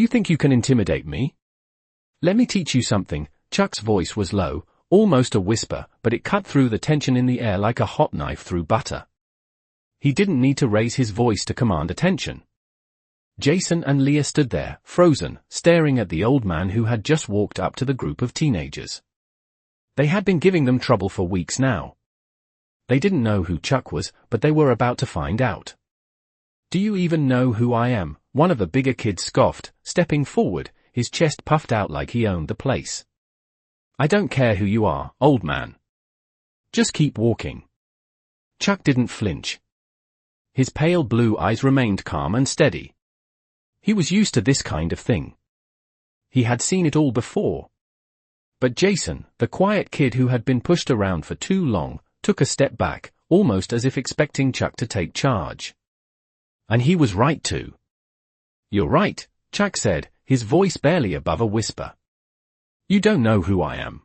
You think you can intimidate me? Let me teach you something. Chuck's voice was low, almost a whisper, but it cut through the tension in the air like a hot knife through butter. He didn't need to raise his voice to command attention. Jason and Leah stood there, frozen, staring at the old man who had just walked up to the group of teenagers. They had been giving them trouble for weeks now. They didn't know who Chuck was, but they were about to find out. Do you even know who I am? One of the bigger kids scoffed, stepping forward, his chest puffed out like he owned the place. I don't care who you are, old man. Just keep walking. Chuck didn't flinch. His pale blue eyes remained calm and steady. He was used to this kind of thing. He had seen it all before. But Jason, the quiet kid who had been pushed around for too long, took a step back, almost as if expecting Chuck to take charge. And he was right to. You're right, Chuck said, his voice barely above a whisper. You don't know who I am.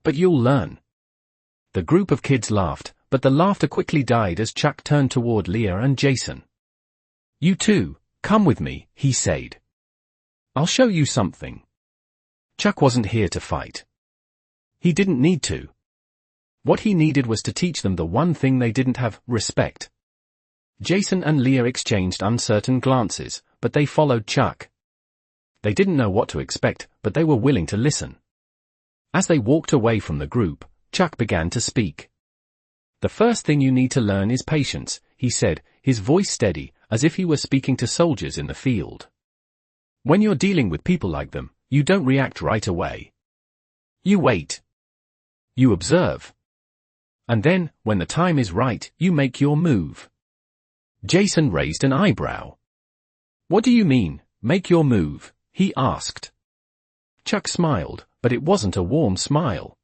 But you'll learn. The group of kids laughed, but the laughter quickly died as Chuck turned toward Leah and Jason. You two, come with me, he said. I'll show you something. Chuck wasn't here to fight. He didn't need to. What he needed was to teach them the one thing they didn't have, respect. Jason and Leah exchanged uncertain glances, but they followed Chuck. They didn't know what to expect, but they were willing to listen. As they walked away from the group, Chuck began to speak. The first thing you need to learn is patience, he said, his voice steady, as if he were speaking to soldiers in the field. When you're dealing with people like them, you don't react right away. You wait. You observe. And then, when the time is right, you make your move. Jason raised an eyebrow. What do you mean, make your move? He asked. Chuck smiled, but it wasn't a warm smile.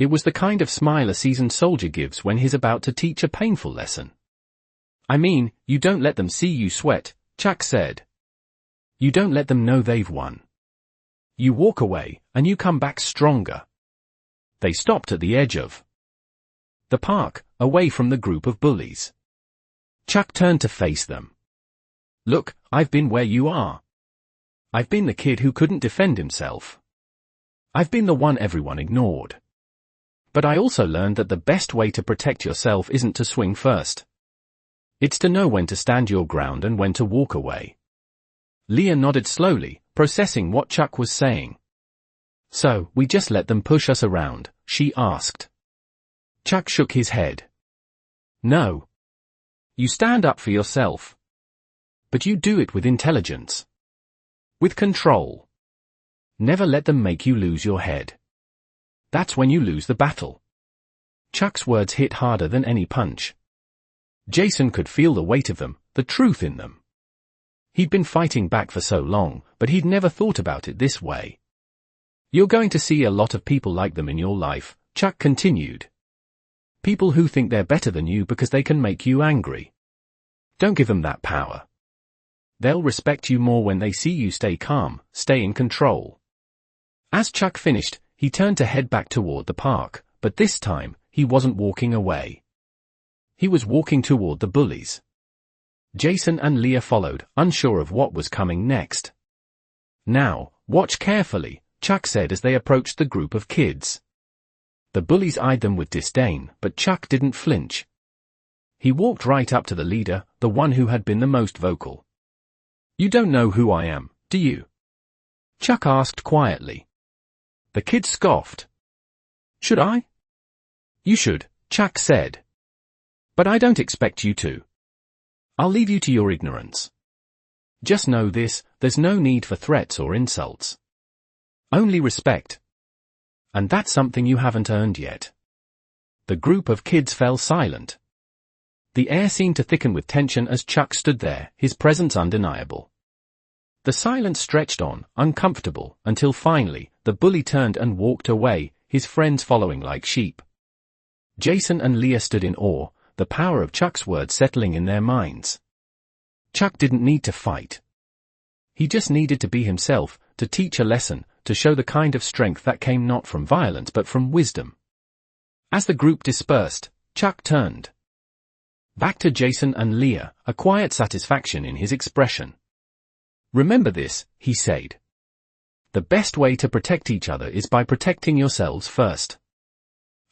It was the kind of smile a seasoned soldier gives when he's about to teach a painful lesson. I mean, you don't let them see you sweat, Chuck said. You don't let them know they've won. You walk away, and you come back stronger. They stopped at the edge of the park, away from the group of bullies. Chuck turned to face them. Look, I've been where you are. I've been the kid who couldn't defend himself. I've been the one everyone ignored. But I also learned that the best way to protect yourself isn't to swing first. It's to know when to stand your ground and when to walk away. Leah nodded slowly, processing what Chuck was saying. So, we just let them push us around, she asked. Chuck shook his head. No. You stand up for yourself. But you do it with intelligence. With control. Never let them make you lose your head. That's when you lose the battle. Chuck's words hit harder than any punch. Jason could feel the weight of them, the truth in them. He'd been fighting back for so long, but he'd never thought about it this way. You're going to see a lot of people like them in your life, Chuck continued. People who think they're better than you because they can make you angry. Don't give them that power. They'll respect you more when they see you stay calm, stay in control. As Chuck finished, he turned to head back toward the park, but this time, he wasn't walking away. He was walking toward the bullies. Jason and Leah followed, unsure of what was coming next. Now, watch carefully, Chuck said as they approached the group of kids. The bullies eyed them with disdain, but Chuck didn't flinch. He walked right up to the leader, the one who had been the most vocal. You don't know who I am, do you? Chuck asked quietly. The kid scoffed. Should I? You should, Chuck said. But I don't expect you to. I'll leave you to your ignorance. Just know this, there's no need for threats or insults. Only respect. And that's something you haven't earned yet. The group of kids fell silent. The air seemed to thicken with tension as Chuck stood there, his presence undeniable. The silence stretched on, uncomfortable, until finally, the bully turned and walked away, his friends following like sheep. Jason and Leah stood in awe, the power of Chuck's words settling in their minds. Chuck didn't need to fight. He just needed to be himself, to teach a lesson, to show the kind of strength that came not from violence but from wisdom. As the group dispersed, Chuck turned back to Jason and Leah, a quiet satisfaction in his expression. Remember this, he said. The best way to protect each other is by protecting yourselves first.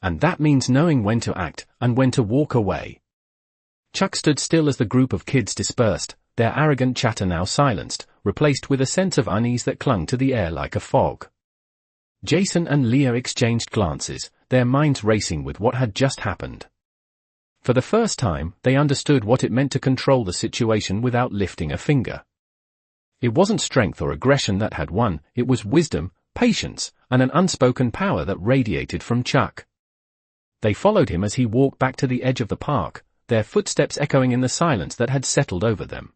And that means knowing when to act and when to walk away. Chuck stood still as the group of kids dispersed, their arrogant chatter now silenced, replaced with a sense of unease that clung to the air like a fog. Jason and Leah exchanged glances, their minds racing with what had just happened. For the first time, they understood what it meant to control the situation without lifting a finger. It wasn't strength or aggression that had won, it was wisdom, patience, and an unspoken power that radiated from Chuck. They followed him as he walked back to the edge of the park, their footsteps echoing in the silence that had settled over them.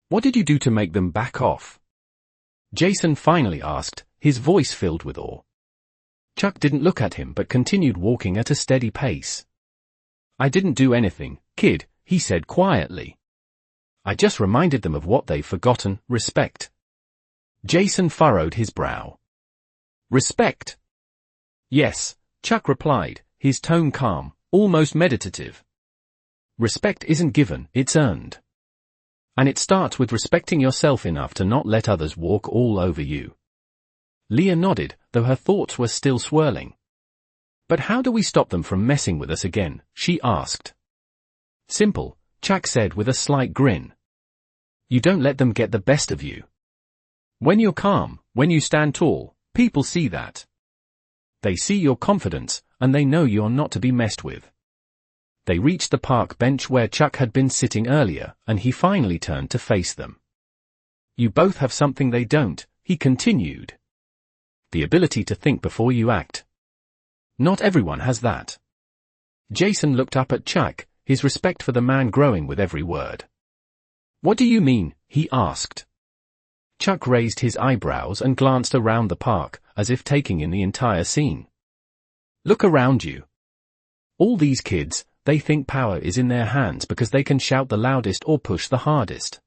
What did you do to make them back off? Jason finally asked, his voice filled with awe. Chuck didn't look at him but continued walking at a steady pace. I didn't do anything, kid, he said quietly. I just reminded them of what they've forgotten, respect. Jason furrowed his brow. Respect? Yes, Chuck replied, his tone calm, almost meditative. Respect isn't given, it's earned. And it starts with respecting yourself enough to not let others walk all over you. Leah nodded, though her thoughts were still swirling. But how do we stop them from messing with us again? She asked. Simple, Chuck said with a slight grin. You don't let them get the best of you. When you're calm, when you stand tall, people see that. They see your confidence, and they know you're not to be messed with. They reached the park bench where Chuck had been sitting earlier, and he finally turned to face them. You both have something they don't, he continued. The ability to think before you act. Not everyone has that. Jason looked up at Chuck, his respect for the man growing with every word. What do you mean? He asked. Chuck raised his eyebrows and glanced around the park, as if taking in the entire scene. Look around you. All these kids, they think power is in their hands because they can shout the loudest or push the hardest.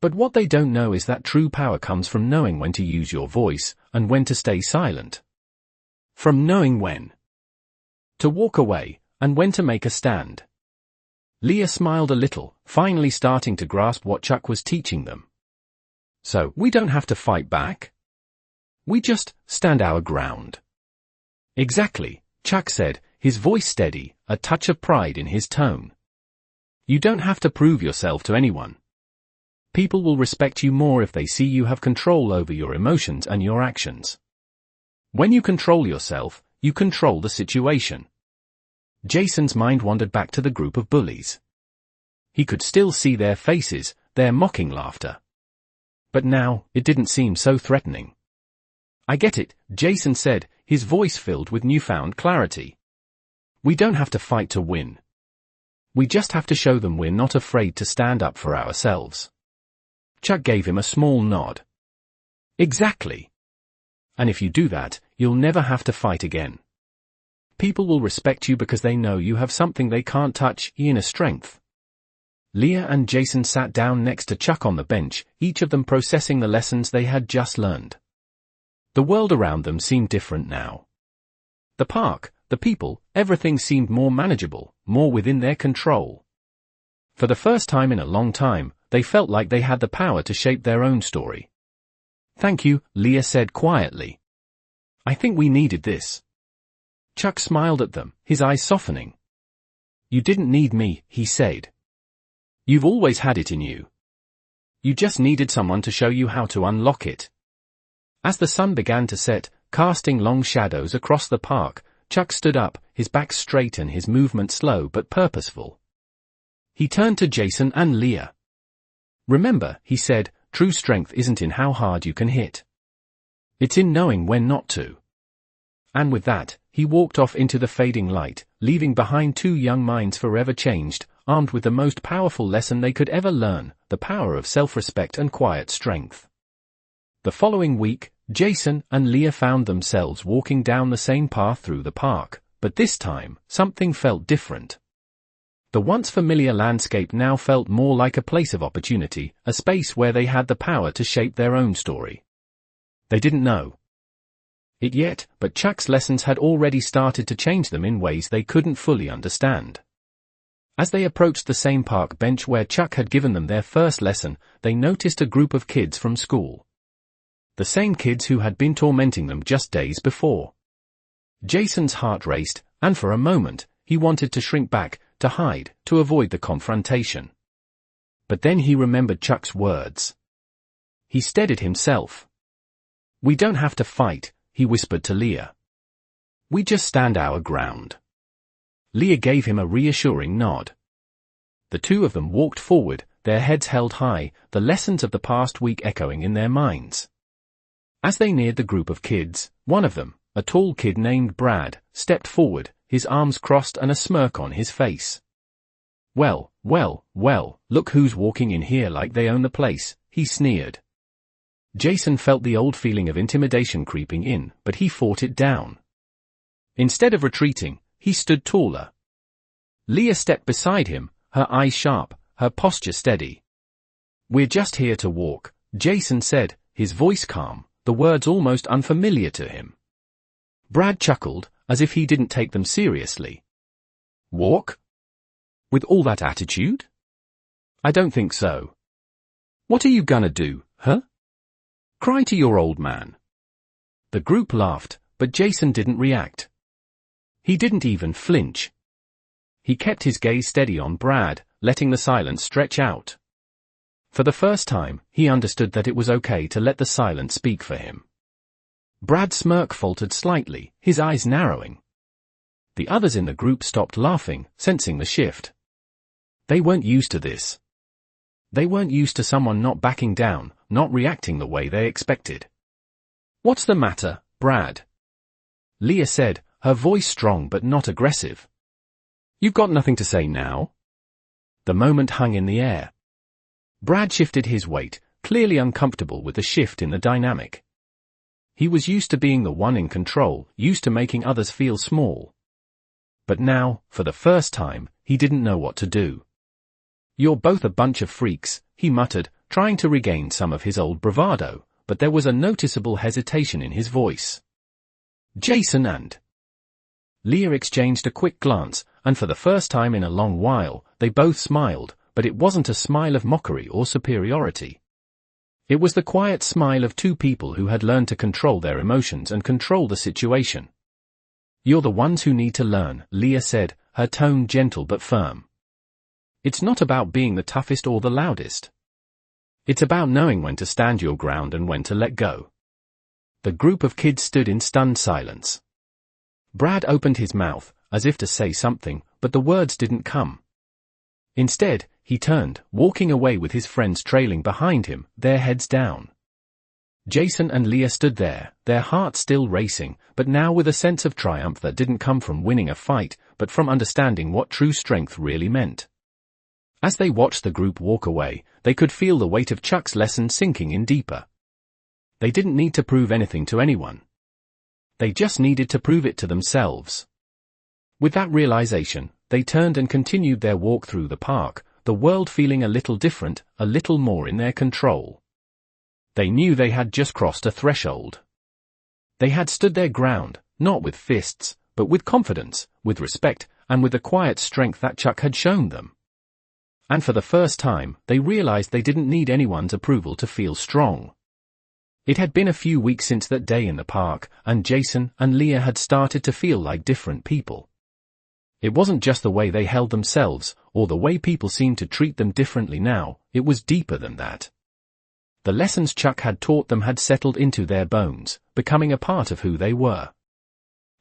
But what they don't know is that true power comes from knowing when to use your voice, and when to stay silent. From knowing when to walk away, and when to make a stand. Leah smiled a little, finally starting to grasp what Chuck was teaching them. So, we don't have to fight back? We just stand our ground. Exactly, Chuck said, his voice steady, a touch of pride in his tone. You don't have to prove yourself to anyone. People will respect you more if they see you have control over your emotions and your actions. When you control yourself, you control the situation. Jason's mind wandered back to the group of bullies. He could still see their faces, their mocking laughter. But now, it didn't seem so threatening. I get it, Jason said, his voice filled with newfound clarity. We don't have to fight to win. We just have to show them we're not afraid to stand up for ourselves. Chuck gave him a small nod. Exactly. And if you do that, you'll never have to fight again. People will respect you because they know you have something they can't touch, inner strength. Leah and Jason sat down next to Chuck on the bench, each of them processing the lessons they had just learned. The world around them seemed different now. The park, the people, everything seemed more manageable, more within their control. For the first time in a long time, they felt like they had the power to shape their own story. Thank you, Leah said quietly. I think we needed this. Chuck smiled at them, his eyes softening. You didn't need me, he said. You've always had it in you. You just needed someone to show you how to unlock it. As the sun began to set, casting long shadows across the park, Chuck stood up, his back straight and his movement slow but purposeful. He turned to Jason and Leah. Remember, he said, true strength isn't in how hard you can hit. It's in knowing when not to. And with that, he walked off into the fading light, leaving behind two young minds forever changed, armed with the most powerful lesson they could ever learn, the power of self-respect and quiet strength. The following week, Jason and Leah found themselves walking down the same path through the park, but this time, something felt different. The once familiar landscape now felt more like a place of opportunity, a space where they had the power to shape their own story. They didn't know it yet, but Chuck's lessons had already started to change them in ways they couldn't fully understand. As they approached the same park bench where Chuck had given them their first lesson, they noticed a group of kids from school. The same kids who had been tormenting them just days before. Jason's heart raced, and for a moment, he wanted to shrink back, to hide, to avoid the confrontation. But then he remembered Chuck's words. He steadied himself. "We don't have to fight," he whispered to Leah. "We just stand our ground." Leah gave him a reassuring nod. The two of them walked forward, their heads held high, the lessons of the past week echoing in their minds. As they neared the group of kids, one of them, a tall kid named Brad, stepped forward, his arms crossed and a smirk on his face. Well, look who's walking in here like they own the place," he sneered. Jason felt the old feeling of intimidation creeping in, but he fought it down. Instead of retreating, he stood taller. Leah stepped beside him, her eyes sharp, her posture steady. "We're just here to walk," Jason said, his voice calm, the words almost unfamiliar to him. Brad chuckled, as if he didn't take them seriously. "Walk? With all that attitude? I don't think so. What are you gonna do, huh? Cry to your old man?" The group laughed, but Jason didn't react. He didn't even flinch. He kept his gaze steady on Brad, letting the silence stretch out. For the first time, he understood that it was okay to let the silence speak for him. Brad's smirk faltered slightly, his eyes narrowing. The others in the group stopped laughing, sensing the shift. They weren't used to this. They weren't used to someone not backing down, not reacting the way they expected. "What's the matter, Brad?" Leah said, her voice strong but not aggressive. "You've got nothing to say now?" The moment hung in the air. Brad shifted his weight, clearly uncomfortable with the shift in the dynamic. He was used to being the one in control, used to making others feel small. But now, for the first time, he didn't know what to do. "You're both a bunch of freaks," he muttered, trying to regain some of his old bravado, but there was a noticeable hesitation in his voice. "Jason and..." Leah exchanged a quick glance, and for the first time in a long while, they both smiled, but it wasn't a smile of mockery or superiority. It was the quiet smile of two people who had learned to control their emotions and control the situation. "You're the ones who need to learn," Leah said, her tone gentle but firm. "It's not about being the toughest or the loudest. It's about knowing when to stand your ground and when to let go." The group of kids stood in stunned silence. Brad opened his mouth, as if to say something, but the words didn't come. Instead, he turned, walking away with his friends trailing behind him, their heads down. Jason and Leah stood there, their hearts still racing, but now with a sense of triumph that didn't come from winning a fight, but from understanding what true strength really meant. As they watched the group walk away, they could feel the weight of Chuck's lesson sinking in deeper. They didn't need to prove anything to anyone. They just needed to prove it to themselves. With that realization, they turned and continued their walk through the park, the world feeling a little different, a little more in their control. They knew they had just crossed a threshold. They had stood their ground, not with fists, but with confidence, with respect, and with the quiet strength that Chuck had shown them. And for the first time, they realized they didn't need anyone's approval to feel strong. It had been a few weeks since that day in the park, and Jason and Leah had started to feel like different people. It wasn't just the way they held themselves, or the way people seemed to treat them differently now, it was deeper than that. The lessons Chuck had taught them had settled into their bones, becoming a part of who they were.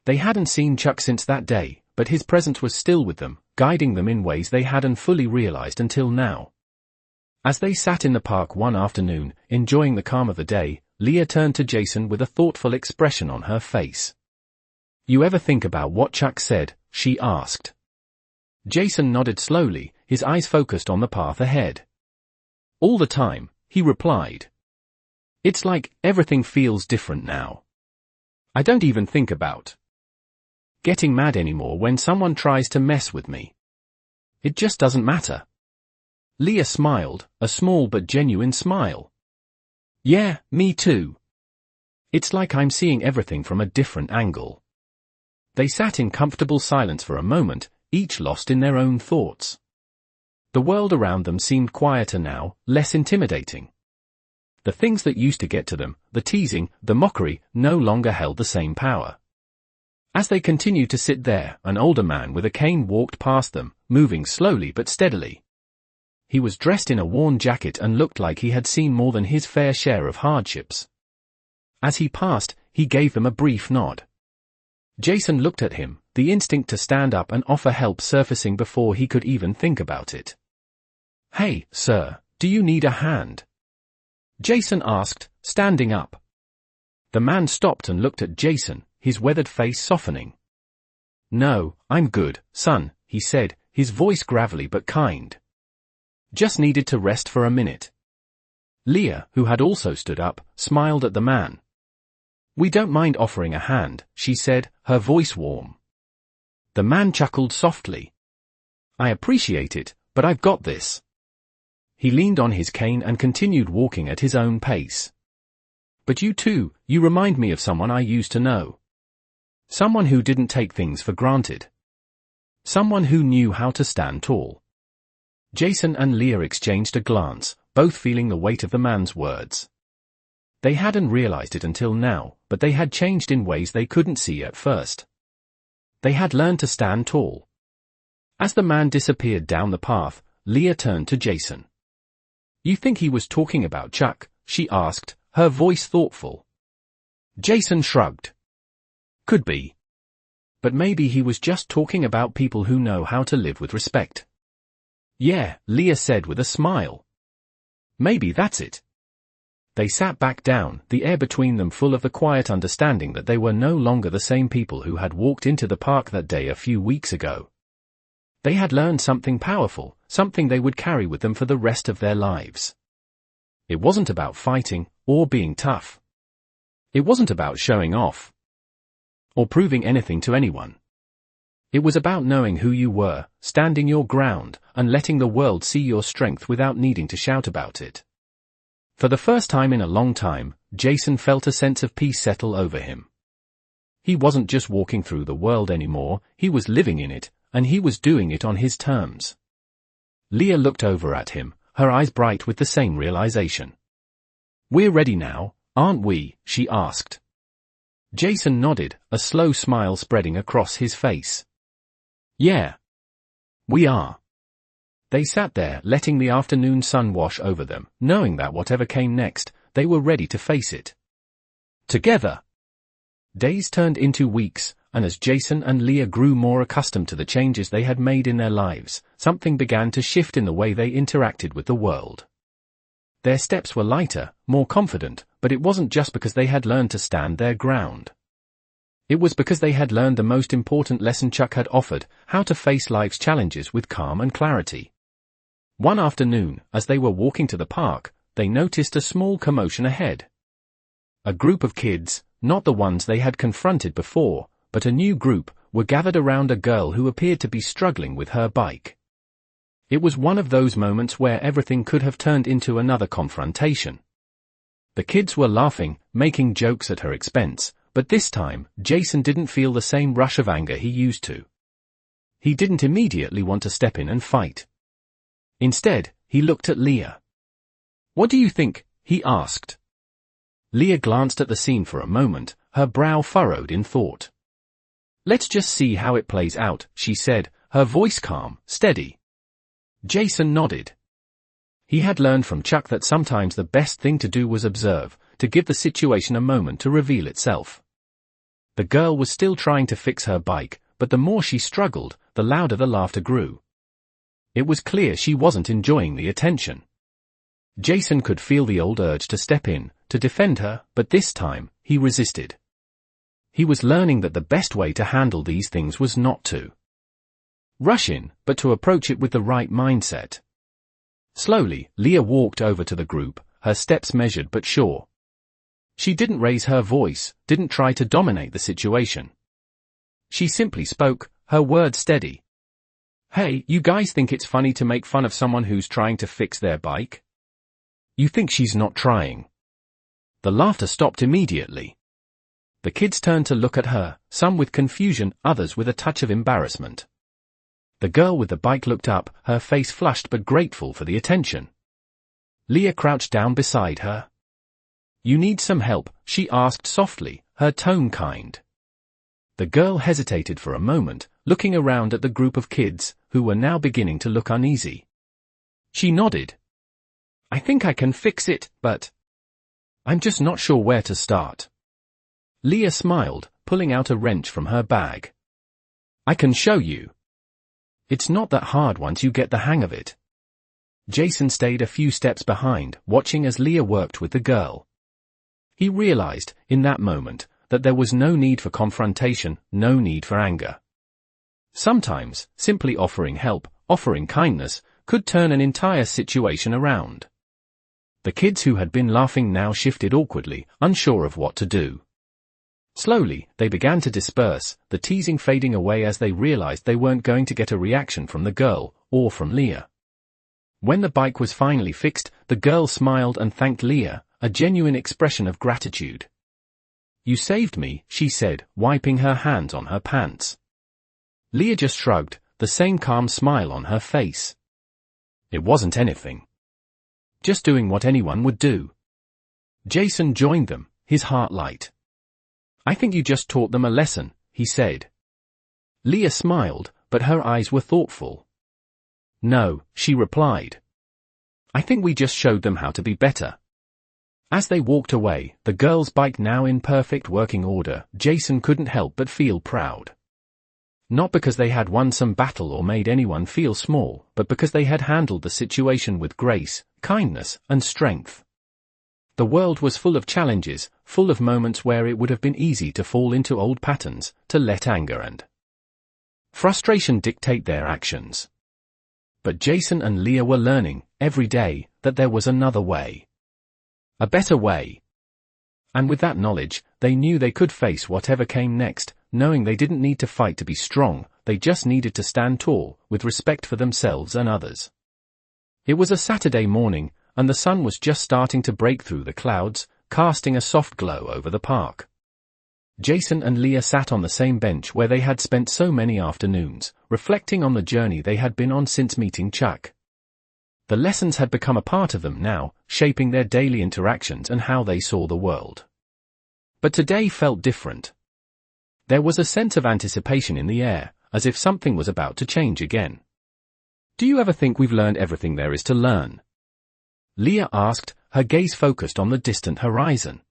They hadn't seen Chuck since that day, but his presence was still with them, guiding them in ways they hadn't fully realized until now. As they sat in the park one afternoon, enjoying the calm of the day, Leah turned to Jason with a thoughtful expression on her face. "You ever think about what Chuck said?" she asked. Jason nodded slowly, his eyes focused on the path ahead. "All the time," he replied. "It's like everything feels different now. I don't even think about getting mad anymore when someone tries to mess with me. It just doesn't matter." Leah smiled, a small but genuine smile. "Yeah, me too. It's like I'm seeing everything from a different angle." They sat in comfortable silence for a moment, each lost in their own thoughts. The world around them seemed quieter now, less intimidating. The things that used to get to them, the teasing, the mockery, no longer held the same power. As they continued to sit there, an older man with a cane walked past them, moving slowly but steadily. He was dressed in a worn jacket and looked like he had seen more than his fair share of hardships. As he passed, he gave them a brief nod. Jason looked at him, the instinct to stand up and offer help surfacing before he could even think about it. "Hey, sir, do you need a hand?" Jason asked, standing up. The man stopped and looked at Jason, his weathered face softening. "No, I'm good, son," he said, his voice gravelly but kind. "Just needed to rest for a minute." Leah, who had also stood up, smiled at the man. "We don't mind offering a hand," she said, her voice warm. The man chuckled softly. "I appreciate it, but I've got this." He leaned on his cane and continued walking at his own pace. "But you too, you remind me of someone I used to know. Someone who didn't take things for granted. Someone who knew how to stand tall." Jason and Leah exchanged a glance, both feeling the weight of the man's words. They hadn't realized it until now, but they had changed in ways they couldn't see at first. They had learned to stand tall. As the man disappeared down the path, Leah turned to Jason. "You think he was talking about Chuck?" she asked, her voice thoughtful. Jason shrugged. "Could be. But maybe he was just talking about people who know how to live with respect." "Yeah," Leah said with a smile. "Maybe that's it." They sat back down, the air between them full of the quiet understanding that they were no longer the same people who had walked into the park that day a few weeks ago. They had learned something powerful, something they would carry with them for the rest of their lives. It wasn't about fighting, or being tough. It wasn't about showing off, or proving anything to anyone. It was about knowing who you were, standing your ground, and letting the world see your strength without needing to shout about it. For the first time in a long time, Jason felt a sense of peace settle over him. He wasn't just walking through the world anymore, he was living in it, and he was doing it on his terms. Leah looked over at him, her eyes bright with the same realization. "We're ready now, aren't we?" she asked. Jason nodded, a slow smile spreading across his face. "Yeah. We are." They sat there, letting the afternoon sun wash over them, knowing that whatever came next, they were ready to face it. Together. Days turned into weeks, and as Jason and Leah grew more accustomed to the changes they had made in their lives, something began to shift in the way they interacted with the world. Their steps were lighter, more confident, but it wasn't just because they had learned to stand their ground. It was because they had learned the most important lesson Chuck had offered, how to face life's challenges with calm and clarity. One afternoon, as they were walking to the park, they noticed a small commotion ahead. A group of kids, not the ones they had confronted before, but a new group, were gathered around a girl who appeared to be struggling with her bike. It was one of those moments where everything could have turned into another confrontation. The kids were laughing, making jokes at her expense, but this time, Jason didn't feel the same rush of anger he used to. He didn't immediately want to step in and fight. Instead, he looked at Leah. "What do you think?" he asked. Leah glanced at the scene for a moment, her brow furrowed in thought. "Let's just see how it plays out," she said, her voice calm, steady. Jason nodded. He had learned from Chuck that sometimes the best thing to do was observe, to give the situation a moment to reveal itself. The girl was still trying to fix her bike, but the more she struggled, the louder the laughter grew. It was clear she wasn't enjoying the attention. Jason could feel the old urge to step in, to defend her, but this time, he resisted. He was learning that the best way to handle these things was not to rush in, but to approach it with the right mindset. Slowly, Leah walked over to the group, her steps measured but sure. She didn't raise her voice, didn't try to dominate the situation. She simply spoke, her words steady. "Hey, you guys think it's funny to make fun of someone who's trying to fix their bike? You think she's not trying?" The laughter stopped immediately. The kids turned to look at her, some with confusion, others with a touch of embarrassment. The girl with the bike looked up, her face flushed but grateful for the attention. Leah crouched down beside her. "You need some help?" she asked softly, her tone kind. The girl hesitated for a moment, looking around at the group of kids, who were now beginning to look uneasy. She nodded. "I think I can fix it, but I'm just not sure where to start." Leah smiled, pulling out a wrench from her bag. "I can show you. It's not that hard once you get the hang of it." Jason stayed a few steps behind, watching as Leah worked with the girl. He realized, in that moment, that there was no need for confrontation, no need for anger. Sometimes, simply offering help, offering kindness, could turn an entire situation around. The kids who had been laughing now shifted awkwardly, unsure of what to do. Slowly, they began to disperse, the teasing fading away as they realized they weren't going to get a reaction from the girl, or from Leah. When the bike was finally fixed, the girl smiled and thanked Leah, a genuine expression of gratitude. "You saved me," she said, wiping her hands on her pants. Leah just shrugged, the same calm smile on her face. "It wasn't anything. Just doing what anyone would do." Jason joined them, his heart light. "I think you just taught them a lesson," he said. Leah smiled, but her eyes were thoughtful. "No," she replied. "I think we just showed them how to be better." As they walked away, the girl's bike now in perfect working order, Jason couldn't help but feel proud. Not because they had won some battle or made anyone feel small, but because they had handled the situation with grace, kindness, and strength. The world was full of challenges, full of moments where it would have been easy to fall into old patterns, to let anger and frustration dictate their actions. But Jason and Leah were learning, every day, that there was another way. A better way. And with that knowledge, they knew they could face whatever came next, knowing they didn't need to fight to be strong, they just needed to stand tall, with respect for themselves and others. It was a Saturday morning, and the sun was just starting to break through the clouds, casting a soft glow over the park. Jason and Leah sat on the same bench where they had spent so many afternoons, reflecting on the journey they had been on since meeting Chuck. The lessons had become a part of them now, shaping their daily interactions and how they saw the world. But today felt different. There was a sense of anticipation in the air, as if something was about to change again. "Do you ever think we've learned everything there is to learn?" Leah asked, her gaze focused on the distant horizon.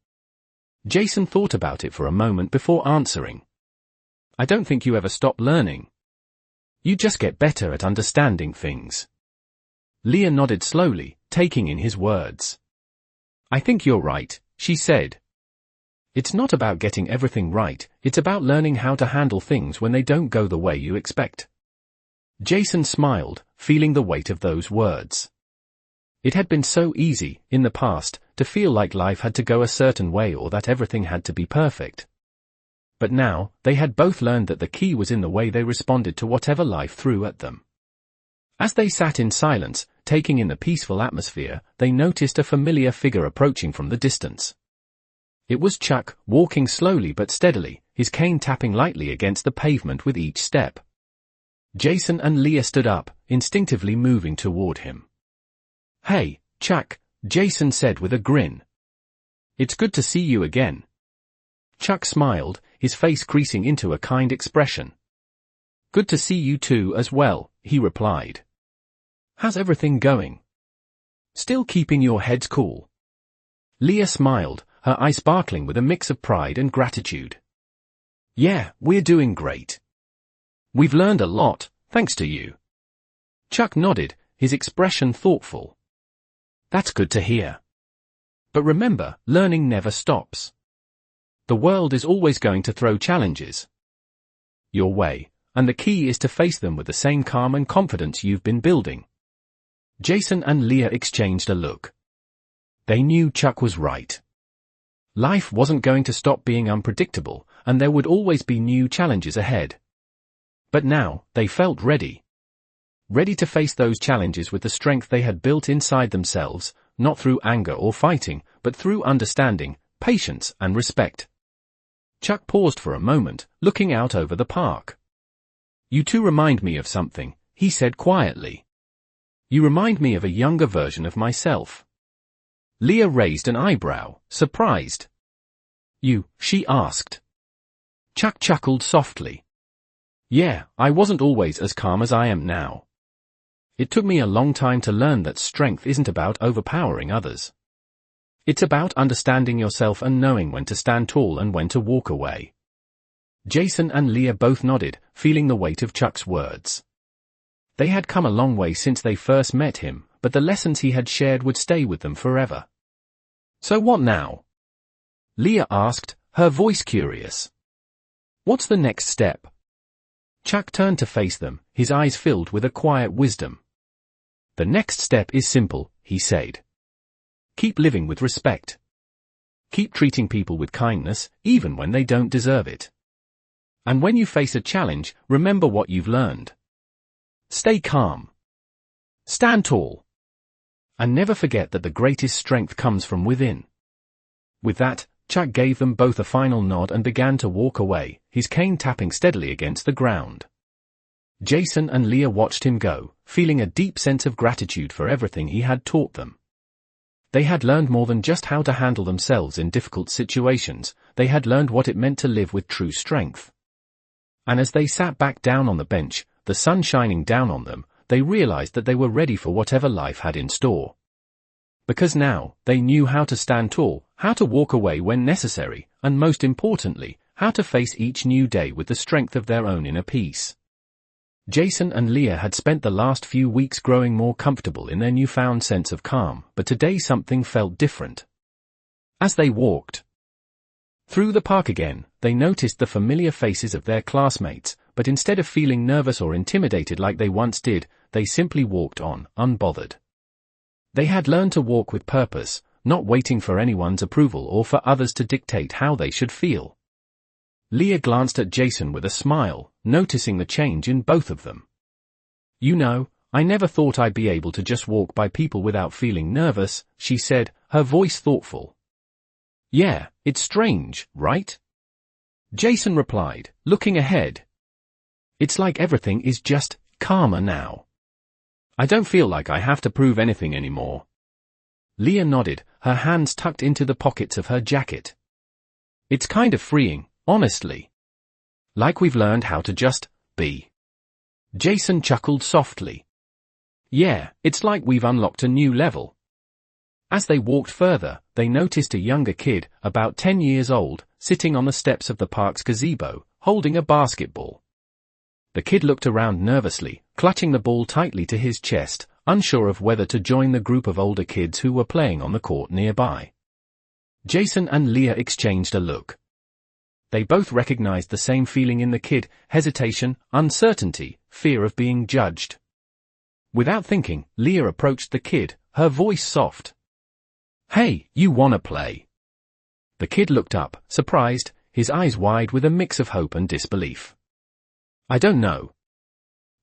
Jason thought about it for a moment before answering. "I don't think you ever stop learning. You just get better at understanding things." Leah nodded slowly, taking in his words. "I think you're right," she said. "It's not about getting everything right, it's about learning how to handle things when they don't go the way you expect." Jason smiled, feeling the weight of those words. It had been so easy, in the past, to feel like life had to go a certain way or that everything had to be perfect. But now, they had both learned that the key was in the way they responded to whatever life threw at them. As they sat in silence, taking in the peaceful atmosphere, they noticed a familiar figure approaching from the distance. It was Chuck, walking slowly but steadily, his cane tapping lightly against the pavement with each step. Jason and Leah stood up, instinctively moving toward him. "Hey, Chuck," Jason said with a grin. "It's good to see you again." Chuck smiled, his face creasing into a kind expression. "Good to see you too as well," he replied. "How's everything going? Still keeping your heads cool?" Leah smiled, her eyes sparkling with a mix of pride and gratitude. "Yeah, we're doing great. We've learned a lot, thanks to you." Chuck nodded, his expression thoughtful. "That's good to hear. But remember, learning never stops. The world is always going to throw challenges your way, and the key is to face them with the same calm and confidence you've been building." Jason and Leah exchanged a look. They knew Chuck was right. Life wasn't going to stop being unpredictable, and there would always be new challenges ahead. But now, they felt ready. Ready to face those challenges with the strength they had built inside themselves, not through anger or fighting, but through understanding, patience, and respect. Chuck paused for a moment, looking out over the park. "You two remind me of something," he said quietly. You remind me of a younger version of myself. Leah raised an eyebrow, surprised. You, she asked. Chuck chuckled softly. Yeah, I wasn't always as calm as I am now. It took me a long time to learn that strength isn't about overpowering others. It's about understanding yourself and knowing when to stand tall and when to walk away. Jason and Leah both nodded, feeling the weight of Chuck's words. They had come a long way since they first met him, but the lessons he had shared would stay with them forever. So what now? Leah asked, her voice curious. What's the next step? Chuck turned to face them, his eyes filled with a quiet wisdom. The next step is simple, he said. Keep living with respect. Keep treating people with kindness, even when they don't deserve it. And when you face a challenge, remember what you've learned. Stay calm. Stand tall. And never forget that the greatest strength comes from within. With that, Chuck gave them both a final nod and began to walk away, his cane tapping steadily against the ground. Jason and Leah watched him go, feeling a deep sense of gratitude for everything he had taught them. They had learned more than just how to handle themselves in difficult situations, they had learned what it meant to live with true strength. And as they sat back down on the bench, the sun shining down on them, they realized that they were ready for whatever life had in store. Because now, they knew how to stand tall, how to walk away when necessary, and most importantly, how to face each new day with the strength of their own inner peace. Jason and Leah had spent the last few weeks growing more comfortable in their newfound sense of calm, but today something felt different. As they walked through the park again, they noticed the familiar faces of their classmates, but instead of feeling nervous or intimidated like they once did, they simply walked on, unbothered. They had learned to walk with purpose, not waiting for anyone's approval or for others to dictate how they should feel. Leah glanced at Jason with a smile, noticing the change in both of them. You know, I never thought I'd be able to just walk by people without feeling nervous, she said, her voice thoughtful. Yeah, it's strange, right? Jason replied, looking ahead. It's like everything is just calmer now. I don't feel like I have to prove anything anymore. Leah nodded, her hands tucked into the pockets of her jacket. It's kind of freeing, honestly. Like we've learned how to just be. Jason chuckled softly. Yeah, it's like we've unlocked a new level. As they walked further, they noticed a younger kid, about 10 years old, sitting on the steps of the park's gazebo, holding a basketball. The kid looked around nervously, clutching the ball tightly to his chest, unsure of whether to join the group of older kids who were playing on the court nearby. Jason and Leah exchanged a look. They both recognized the same feeling in the kid, hesitation, uncertainty, fear of being judged. Without thinking, Leah approached the kid, her voice soft. Hey, you wanna play? The kid looked up, surprised, his eyes wide with a mix of hope and disbelief. I don't know.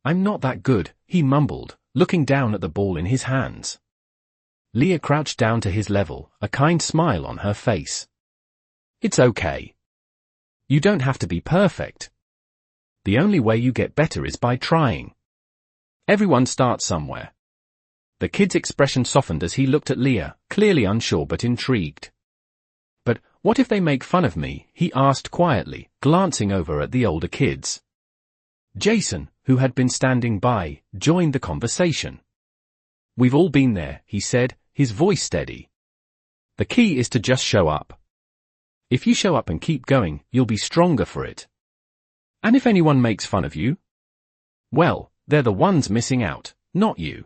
I'm not that good, he mumbled, looking down at the ball in his hands. Leah crouched down to his level, a kind smile on her face. It's okay. You don't have to be perfect. The only way you get better is by trying. Everyone starts somewhere. The kid's expression softened as he looked at Leah, clearly unsure but intrigued. But what if they make fun of me? He asked quietly, glancing over at the older kids. Jason, who had been standing by, joined the conversation. We've all been there, he said, his voice steady. The key is to just show up. If you show up and keep going, you'll be stronger for it. And if anyone makes fun of you? Well, they're the ones missing out, not you.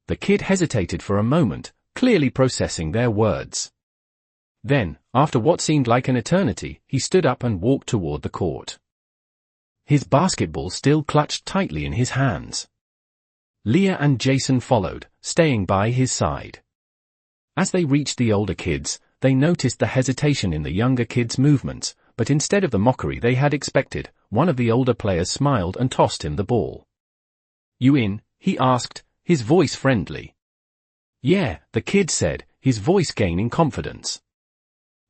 The kid hesitated for a moment, clearly processing their words. Then, after what seemed like an eternity, he stood up and walked toward the court. His basketball still clutched tightly in his hands. Leah and Jason followed, staying by his side. As they reached the older kids, they noticed the hesitation in the younger kids' movements, but instead of the mockery they had expected, one of the older players smiled and tossed him the ball. You in? He asked, his voice friendly. Yeah, the kid said, his voice gaining confidence.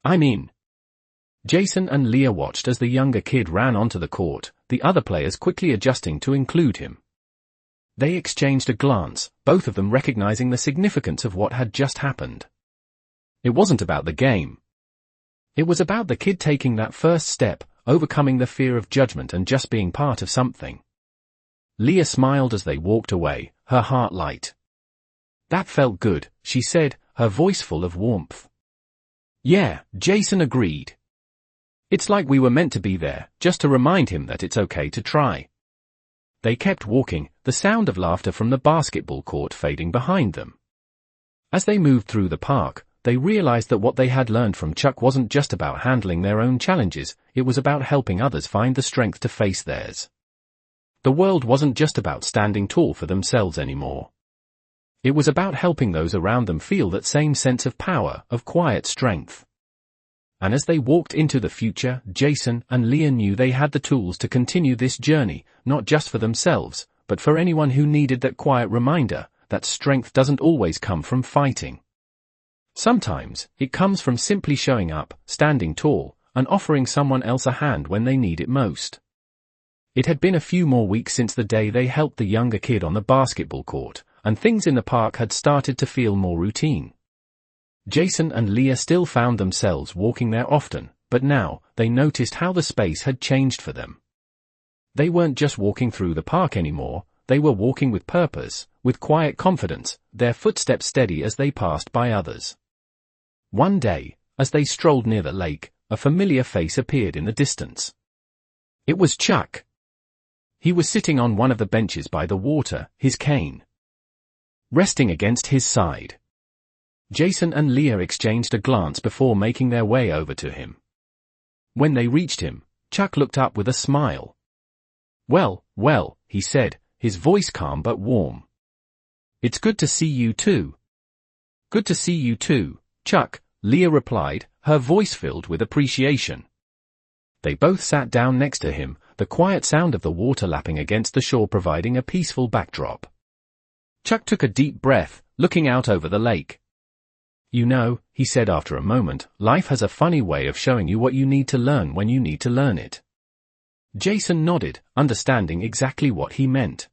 I'm in. Jason and Leah watched as the younger kid ran onto the court, the other players quickly adjusting to include him. They exchanged a glance, both of them recognizing the significance of what had just happened. It wasn't about the game. It was about the kid taking that first step, overcoming the fear of judgment and just being part of something. Leah smiled as they walked away, her heart light. "That felt good," she said, her voice full of warmth. "Yeah," Jason agreed. "It's like we were meant to be there, just to remind him that it's okay to try." They kept walking, the sound of laughter from the basketball court fading behind them. As they moved through the park, they realized that what they had learned from Chuck wasn't just about handling their own challenges, it was about helping others find the strength to face theirs. The world wasn't just about standing tall for themselves anymore. It was about helping those around them feel that same sense of power, of quiet strength. And as they walked into the future, Jason and Leah knew they had the tools to continue this journey, not just for themselves, but for anyone who needed that quiet reminder that strength doesn't always come from fighting. Sometimes, it comes from simply showing up, standing tall, and offering someone else a hand when they need it most. It had been a few more weeks since the day they helped the younger kid on the basketball court, and things in the park had started to feel more routine. Jason and Leah still found themselves walking there often, but now, they noticed how the space had changed for them. They weren't just walking through the park anymore, they were walking with purpose, with quiet confidence, their footsteps steady as they passed by others. One day, as they strolled near the lake, a familiar face appeared in the distance. It was Chuck. He was sitting on one of the benches by the water, his cane resting against his side. Jason and Leah exchanged a glance before making their way over to him. When they reached him, Chuck looked up with a smile. Well, he said, his voice calm but warm. "It's good to see you too." "Good to see you too, Chuck," Leah replied, her voice filled with appreciation. They both sat down next to him, the quiet sound of the water lapping against the shore providing a peaceful backdrop. Chuck took a deep breath, looking out over the lake. "You know," he said after a moment, "life has a funny way of showing you what you need to learn when you need to learn it." Jason nodded, understanding exactly what he meant.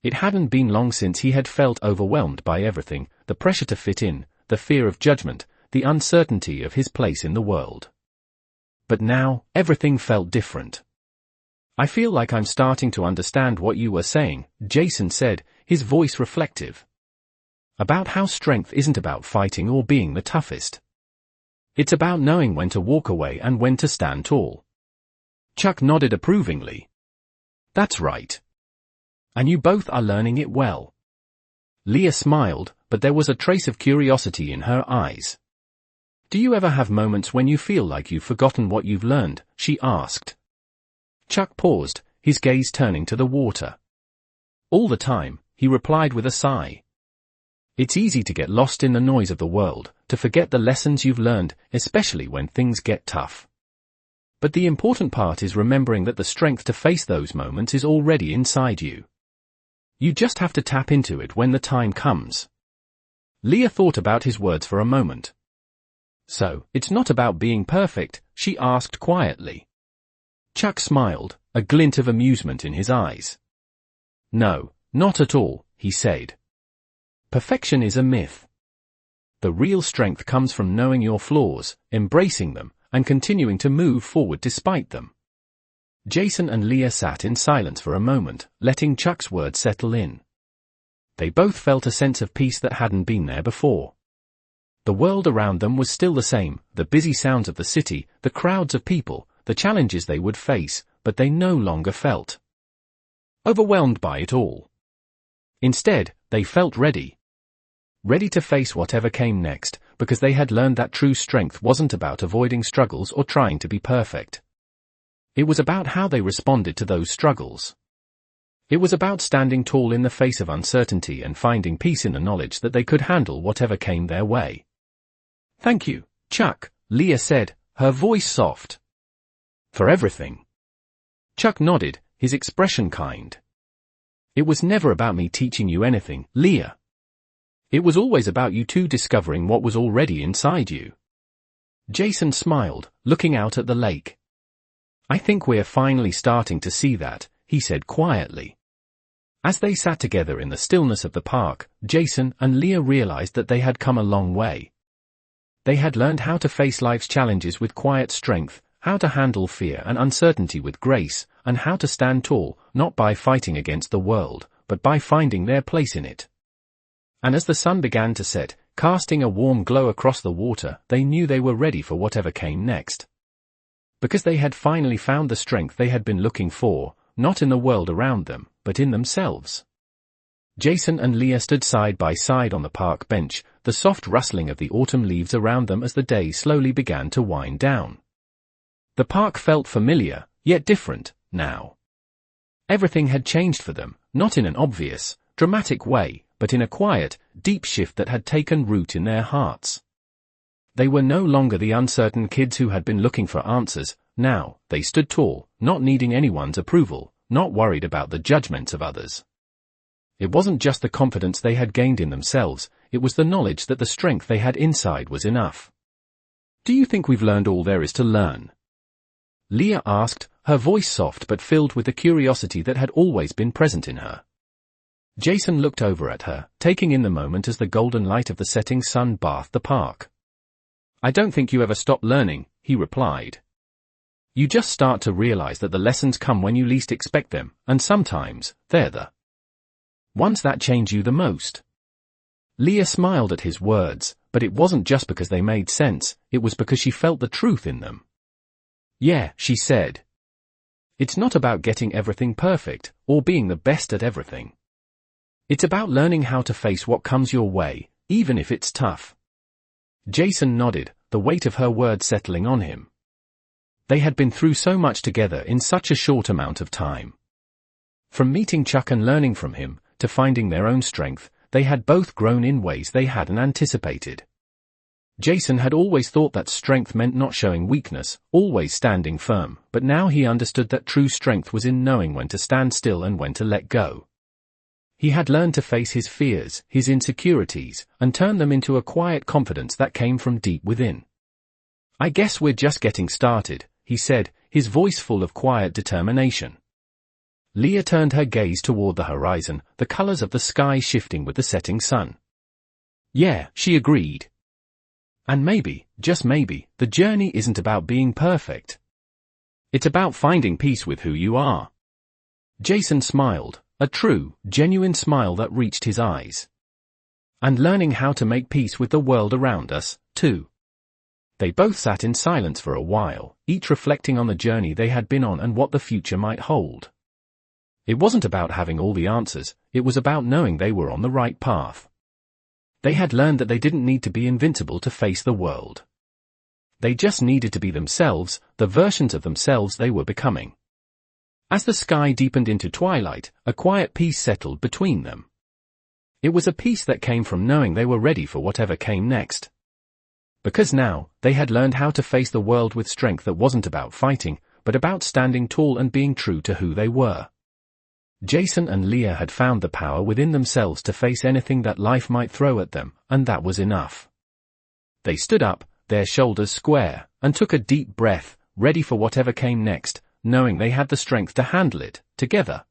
It hadn't been long since he had felt overwhelmed by everything, the pressure to fit in, the fear of judgment, the uncertainty of his place in the world. But now, everything felt different. "I feel like I'm starting to understand what you were saying," Jason said, his voice reflective. "About how strength isn't about fighting or being the toughest. It's about knowing when to walk away and when to stand tall." Chuck nodded approvingly. "That's right. And you both are learning it well." Leah smiled, but there was a trace of curiosity in her eyes. "Do you ever have moments when you feel like you've forgotten what you've learned?" she asked. Chuck paused, his gaze turning to the water. "All the time," he replied with a sigh. "It's easy to get lost in the noise of the world, to forget the lessons you've learned, especially when things get tough. But the important part is remembering that the strength to face those moments is already inside you. You just have to tap into it when the time comes." Leah thought about his words for a moment. "So, it's not about being perfect?" she asked quietly. Chuck smiled, a glint of amusement in his eyes. "No, not at all," he said. "Perfection is a myth. The real strength comes from knowing your flaws, embracing them, and continuing to move forward despite them." Jason and Leah sat in silence for a moment, letting Chuck's words settle in. They both felt a sense of peace that hadn't been there before. The world around them was still the same, the busy sounds of the city, the crowds of people, the challenges they would face, but they no longer felt overwhelmed by it all. Instead, they felt ready. Ready to face whatever came next, because they had learned that true strength wasn't about avoiding struggles or trying to be perfect. It was about how they responded to those struggles. It was about standing tall in the face of uncertainty and finding peace in the knowledge that they could handle whatever came their way. "Thank you, Chuck," Leah said, her voice soft. "For everything." Chuck nodded, his expression kind. "It was never about me teaching you anything, Leah. It was always about you two discovering what was already inside you." Jason smiled, looking out at the lake. "I think we're finally starting to see that," he said quietly. As they sat together in the stillness of the park, Jason and Leah realized that they had come a long way. They had learned how to face life's challenges with quiet strength, how to handle fear and uncertainty with grace, and how to stand tall, not by fighting against the world, but by finding their place in it. And as the sun began to set, casting a warm glow across the water, they knew they were ready for whatever came next. Because they had finally found the strength they had been looking for, not in the world around them, but in themselves. Jason and Leah stood side by side on the park bench, the soft rustling of the autumn leaves around them as the day slowly began to wind down. The park felt familiar, yet different, now. Everything had changed for them, not in an obvious, dramatic way, but in a quiet, deep shift that had taken root in their hearts. They were no longer the uncertain kids who had been looking for answers. Now, they stood tall, not needing anyone's approval, not worried about the judgments of others. It wasn't just the confidence they had gained in themselves, it was the knowledge that the strength they had inside was enough. "Do you think we've learned all there is to learn?" Leah asked, her voice soft but filled with the curiosity that had always been present in her. Jason looked over at her, taking in the moment as the golden light of the setting sun bathed the park. "I don't think you ever stop learning," he replied. "You just start to realize that the lessons come when you least expect them, and sometimes, they're the ones that change you the most." Leah smiled at his words, but it wasn't just because they made sense, it was because she felt the truth in them. "Yeah," she said. "It's not about getting everything perfect, or being the best at everything. It's about learning how to face what comes your way, even if it's tough." Jason nodded, the weight of her words settling on him. They had been through so much together in such a short amount of time. From meeting Chuck and learning from him, to finding their own strength, they had both grown in ways they hadn't anticipated. Jason had always thought that strength meant not showing weakness, always standing firm, but now he understood that true strength was in knowing when to stand still and when to let go. He had learned to face his fears, his insecurities, and turn them into a quiet confidence that came from deep within. "I guess we're just getting started," he said, his voice full of quiet determination. Leah turned her gaze toward the horizon, the colors of the sky shifting with the setting sun. "Yeah," she agreed. "And maybe, just maybe, the journey isn't about being perfect. It's about finding peace with who you are." Jason smiled, a true, genuine smile that reached his eyes. "And learning how to make peace with the world around us, too." They both sat in silence for a while, each reflecting on the journey they had been on and what the future might hold. It wasn't about having all the answers, it was about knowing they were on the right path. They had learned that they didn't need to be invincible to face the world. They just needed to be themselves, the versions of themselves they were becoming. As the sky deepened into twilight, a quiet peace settled between them. It was a peace that came from knowing they were ready for whatever came next. Because now, they had learned how to face the world with strength that wasn't about fighting, but about standing tall and being true to who they were. Jason and Leah had found the power within themselves to face anything that life might throw at them, and that was enough. They stood up, their shoulders square, and took a deep breath, ready for whatever came next, knowing they had the strength to handle it, together.